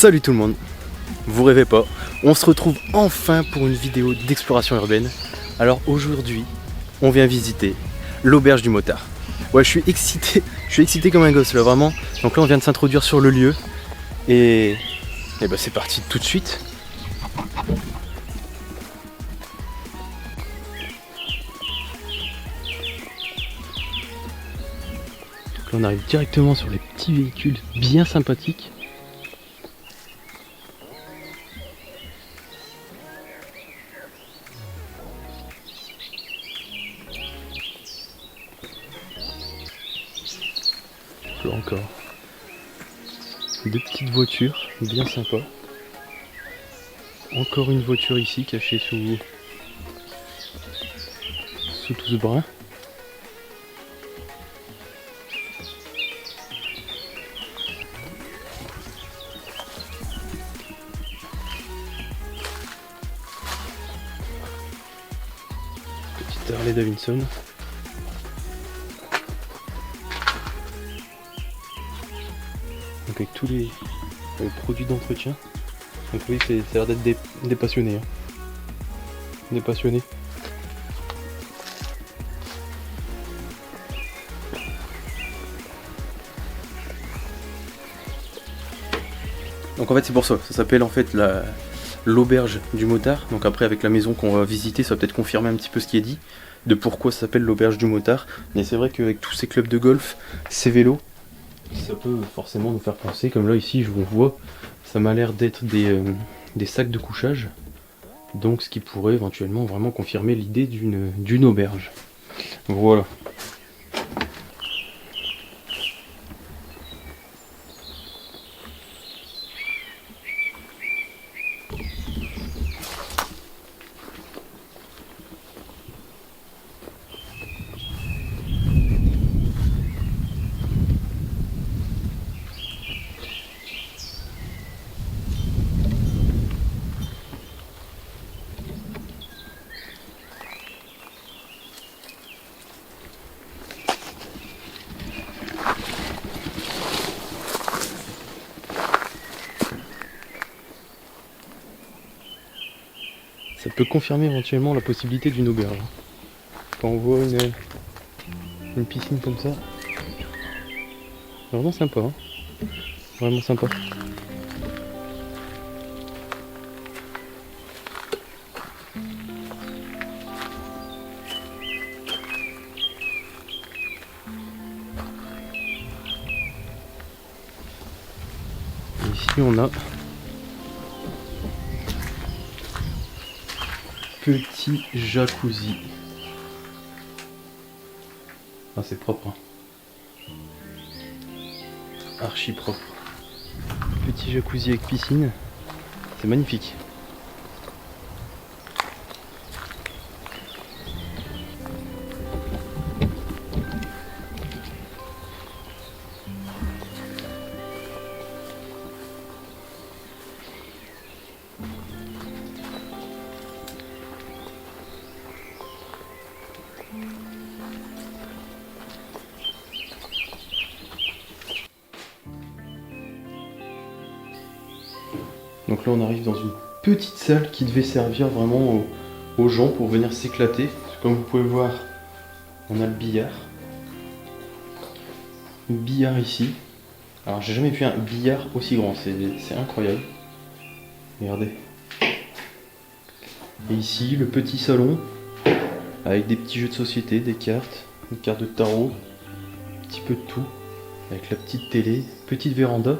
Salut tout le monde, vous rêvez pas, on se retrouve enfin pour une vidéo d'exploration urbaine. Alors aujourd'hui, on vient visiter l'auberge du motard. Ouais, je suis excité comme un gosse là, vraiment. Donc là, on vient de s'introduire sur le lieu et bah, c'est parti tout de suite. Donc là, on arrive directement sur les petits véhicules bien sympathiques. Là encore, deux petites voitures bien sympas. Encore une voiture ici cachée sous tout ce brin. Petite Harley Davidson. Donc avec tous les produits d'entretien. Donc oui, ça a l'air d'être des passionnés. Des passionnés. Donc en fait c'est pour ça s'appelle en fait l'auberge du motard. Donc après avec la maison qu'on va visiter, ça va peut-être confirmer un petit peu ce qui est dit, de pourquoi ça s'appelle l'auberge du motard. Mais c'est vrai qu'avec tous ces clubs de golf, ces vélos, ça peut forcément nous faire penser, comme là ici je vous vois, ça m'a l'air d'être des sacs de couchage. Donc ce qui pourrait éventuellement vraiment confirmer l'idée d'une auberge. Voilà. Ça peut confirmer éventuellement la possibilité d'une auberge. Quand on voit une piscine comme ça, vraiment sympa, hein, vraiment sympa. Et ici on a petit jacuzzi. Ah, c'est propre, hein. Archi propre. Petit jacuzzi avec piscine, c'est magnifique. Donc là on arrive dans une petite salle qui devait servir vraiment aux gens pour venir s'éclater. Comme vous pouvez voir, on a le billard. Le billard ici. Alors j'ai jamais vu un billard aussi grand, c'est incroyable. Regardez. Et ici le petit salon avec des petits jeux de société, des cartes, une carte de tarot, un petit peu de tout. Avec la petite télé, petite véranda.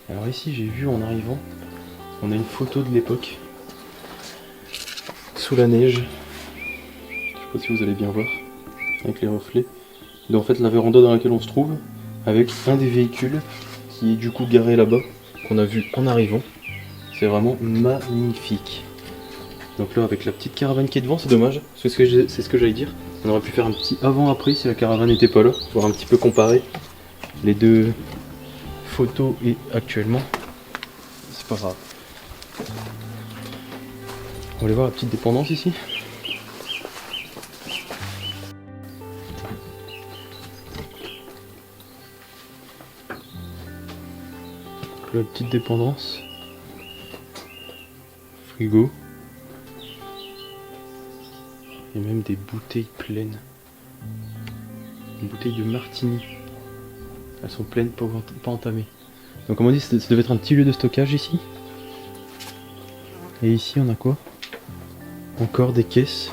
Alors ici j'ai vu en arrivant, on a une photo de l'époque, sous la neige. Je sais pas si vous allez bien voir, avec les reflets. Et en fait la véranda dans laquelle on se trouve, avec un des véhicules qui est du coup garé là-bas, qu'on a vu en arrivant. C'est vraiment magnifique. Donc là avec la petite caravane qui est devant, c'est dommage, c'est ce que j'allais dire. On aurait pu faire un petit avant-après si la caravane n'était pas là, pour un petit peu comparer les deux photos et actuellement. C'est pas grave. On va aller voir la petite dépendance ici. La petite dépendance. frigo. Et même des bouteilles pleines. Une bouteille de martini. Elles sont pleines, pas entamées. Donc comme on dit, ça devait être un petit lieu de stockage ici. Et ici on a quoi? Encore des caisses.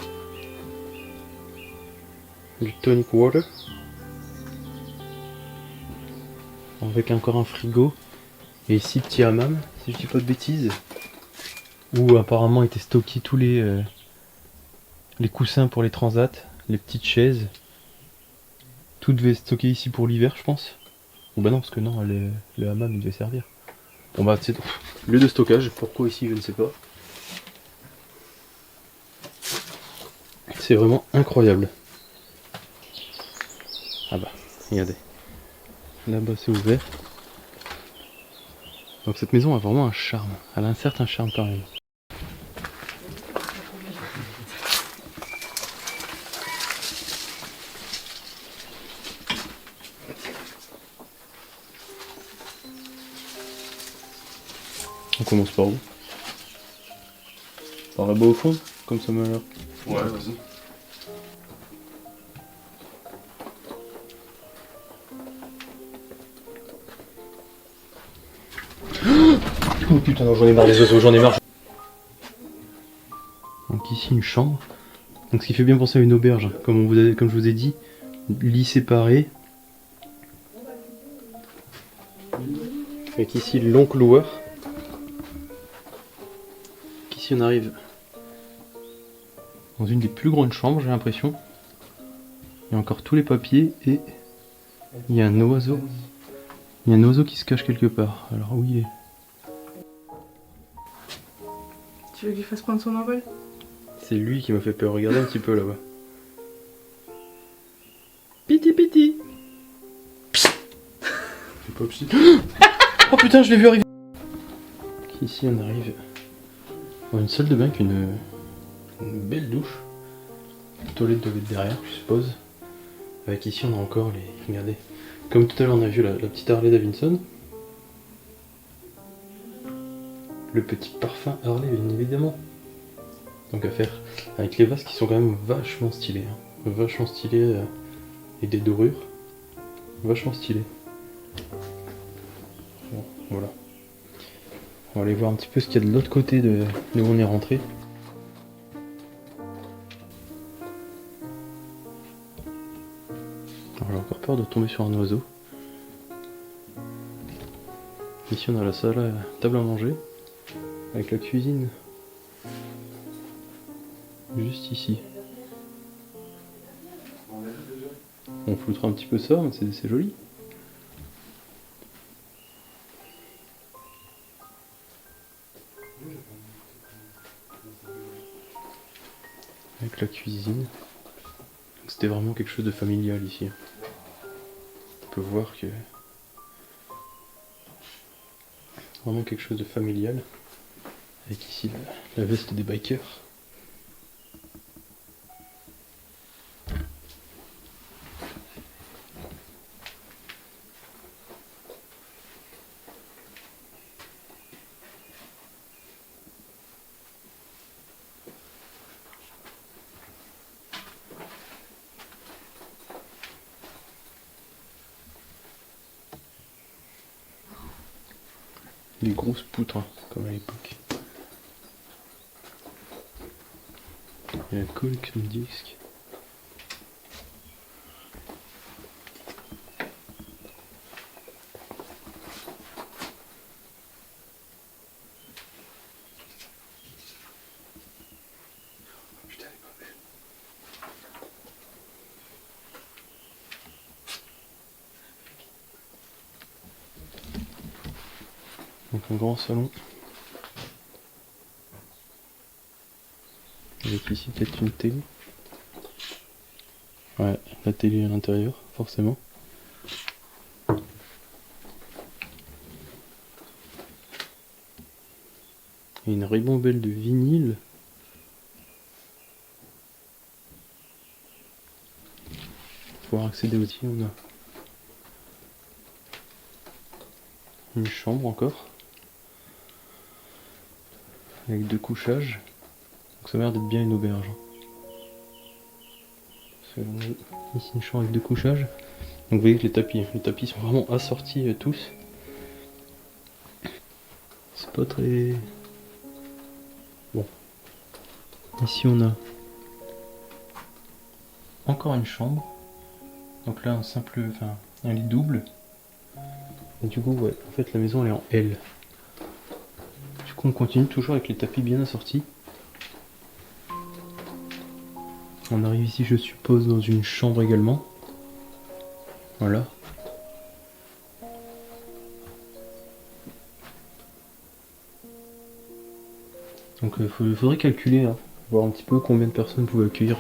Du tonic water. Avec encore un frigo. Et ici petit hammam, si je dis pas de bêtises. Où apparemment étaient stockés tous les coussins pour les transats, les petites chaises. Tout devait être stocké ici pour l'hiver, je pense. Bon bah non, parce que non, le hammam il devait servir. Bon bah c'est lieu de stockage, pourquoi ici je ne sais pas. C'est vraiment incroyable. Ah bah, regardez. Là-bas c'est ouvert. Donc cette maison a vraiment un charme. Elle a un certain charme quand même. On commence par où? Par là-bas au fond, comme ça m'a l'air. Ouais, vas-y. Oh putain, non, j'en ai marre des oiseaux, j'en ai marre. Donc ici une chambre. Donc ce qui fait bien penser à une auberge, comme je vous ai dit. Lit séparé. Avec ici le long couloir. Ici on arrive dans une des plus grandes chambres, j'ai l'impression. Il y a encore tous les papiers et il y a un oiseau. Il y a un oiseau qui se cache quelque part. Alors où il est? Tu veux que je lui fasse prendre son envol? C'est lui qui m'a fait peur. Regardez un petit peu là-bas. Piti piti. C'est pas petit. Oh putain, je l'ai vu arriver. Ici on arrive dans une salle de bain avec une belle douche. La toilette doit être derrière, je suppose. Avec ici on a encore les... Regardez. Comme tout à l'heure on a vu la petite Harley Davidson. Le petit parfum Harley bien évidemment. Donc à faire avec les vases qui sont quand même vachement stylés. Hein. Vachement stylés et des dorures. Vachement stylés. Bon, voilà. On va aller voir un petit peu ce qu'il y a de l'autre côté de où on est rentré. J'ai encore peur de tomber sur un oiseau. Ici on a la salle à table à manger. Avec la cuisine. Juste ici. On foutra un petit peu ça, mais c'est joli. Avec la cuisine. C'était vraiment quelque chose de familial ici. On peut voir que... Vraiment quelque chose de familial. Avec ici la veste des bikers. Des grosses poutres, hein, comme à l'époque. Il y a la collection de disques. Putain, elle est pas belle. Donc un grand salon. Avec ici peut-être une télé. Ouais, la télé à l'intérieur, forcément. Et une ribambelle de vinyle. Pour pouvoir accéder aussi, on a une chambre encore. avec 2 couchages. Donc ça m'a l'air d'être bien une auberge. Parce que on a ici une chambre avec 2 couchages. Donc vous voyez que les tapis sont vraiment assortis tous. C'est pas très... Bon. Ici on a encore une chambre. Donc là un lit double. Et du coup ouais, en fait la maison elle est en L. Du coup on continue toujours avec les tapis bien assortis. On arrive ici je suppose dans une chambre également. Voilà. Donc il faudrait calculer, hein, voir un petit peu combien de personnes pouvaient accueillir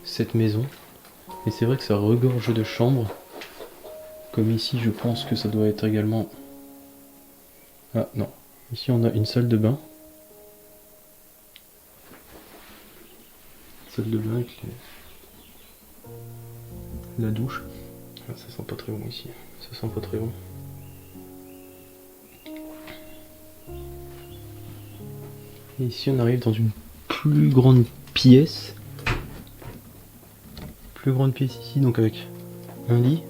cette maison. Et c'est vrai que ça regorge de chambres. Comme ici je pense que ça doit être également... Ah non, ici on a une salle de bain. Salle de bain avec la douche. Ah, ça sent pas très bon ici, ça sent pas très bon. Et ici on arrive dans une plus grande pièce. Plus grande pièce ici, donc avec un lit.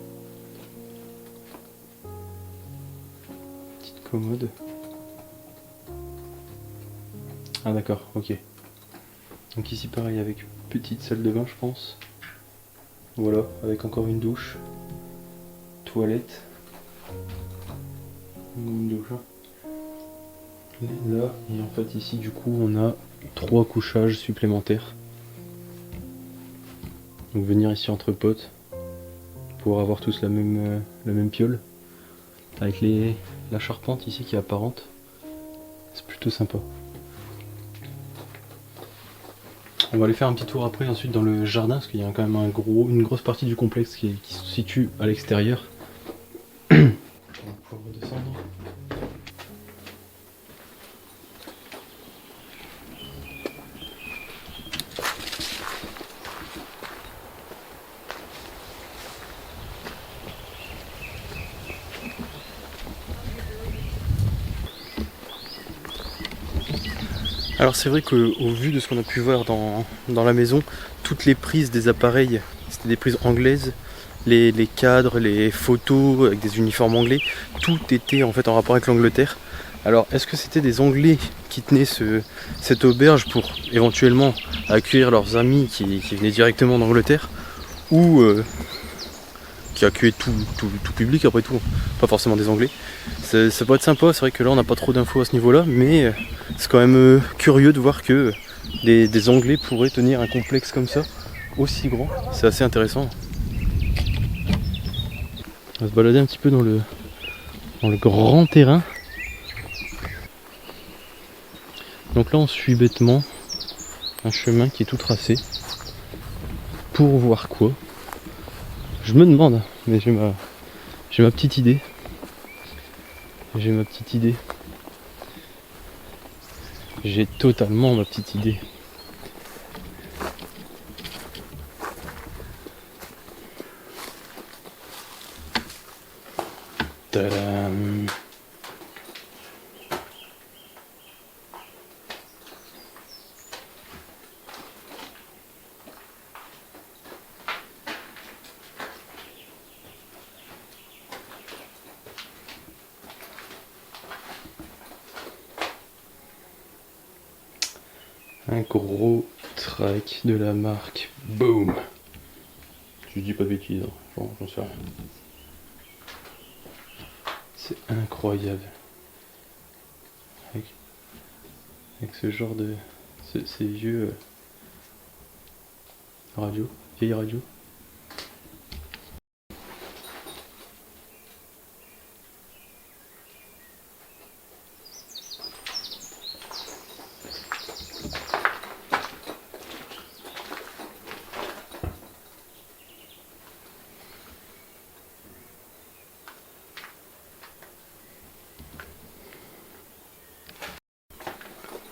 Petite commode. Ah d'accord, ok. Donc ici pareil avec petite salle de bain je pense. Voilà, avec encore une douche. Toilette. Une douche. Et là, et en fait ici du coup on a 3 couchages supplémentaires. Donc venir ici entre potes pour avoir tous la même piole. Avec la charpente ici qui est apparente. C'est plutôt sympa. On va aller faire un petit tour après ensuite dans le jardin parce qu'il y a quand même une grosse partie du complexe qui se situe à l'extérieur. On va pouvoir redescendre. Alors c'est vrai qu'au vu de ce qu'on a pu voir dans la maison, toutes les prises des appareils, c'était des prises anglaises, les cadres, les photos avec des uniformes anglais, tout était en fait en rapport avec l'Angleterre. Alors est-ce que c'était des Anglais qui tenaient cette auberge pour éventuellement accueillir leurs amis qui venaient directement d'Angleterre, ou qui accueillaient tout public après tout, pas forcément des Anglais? Ça peut être sympa, c'est vrai que là on n'a pas trop d'infos à ce niveau là, mais c'est quand même curieux de voir que des Anglais pourraient tenir un complexe comme ça, aussi grand. C'est assez intéressant. On va se balader un petit peu dans le grand terrain. Donc là on suit bêtement un chemin qui est tout tracé. Pour voir quoi? Je me demande, mais j'ai ma petite idée. J'ai totalement ma petite idée. Tadam. Un gros trek de la marque Boom. Je dis pas de bêtises, hein. J'en sais rien. C'est incroyable. Avec ce genre de... ces vieux vieilles radios.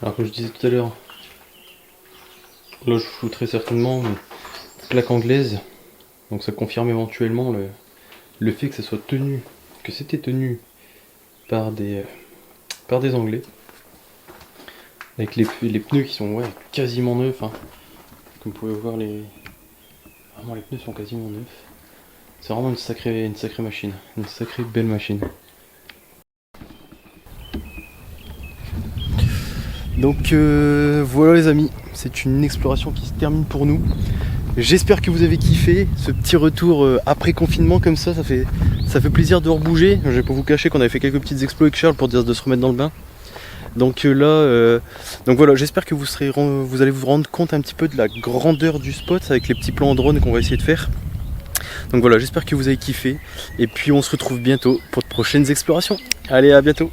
Alors comme je disais tout à l'heure, là je fous très certainement une plaque anglaise, donc ça confirme éventuellement le fait que ça soit tenu, que c'était tenu par des Anglais. Avec les pneus qui sont quasiment neufs. Hein. Comme vous pouvez voir, vraiment les pneus sont quasiment neufs. C'est vraiment une sacrée machine, une sacrée belle machine. Donc voilà les amis, c'est une exploration qui se termine pour nous. J'espère que vous avez kiffé ce petit retour après confinement comme ça fait plaisir de rebouger. Je vais pas vous cacher qu'on avait fait quelques petites explos avec Charles pour dire de se remettre dans le bain. Donc là, donc voilà, j'espère que vous allez vous rendre compte un petit peu de la grandeur du spot avec les petits plans en drone qu'on va essayer de faire. Donc voilà, j'espère que vous avez kiffé et puis on se retrouve bientôt pour de prochaines explorations. Allez, à bientôt.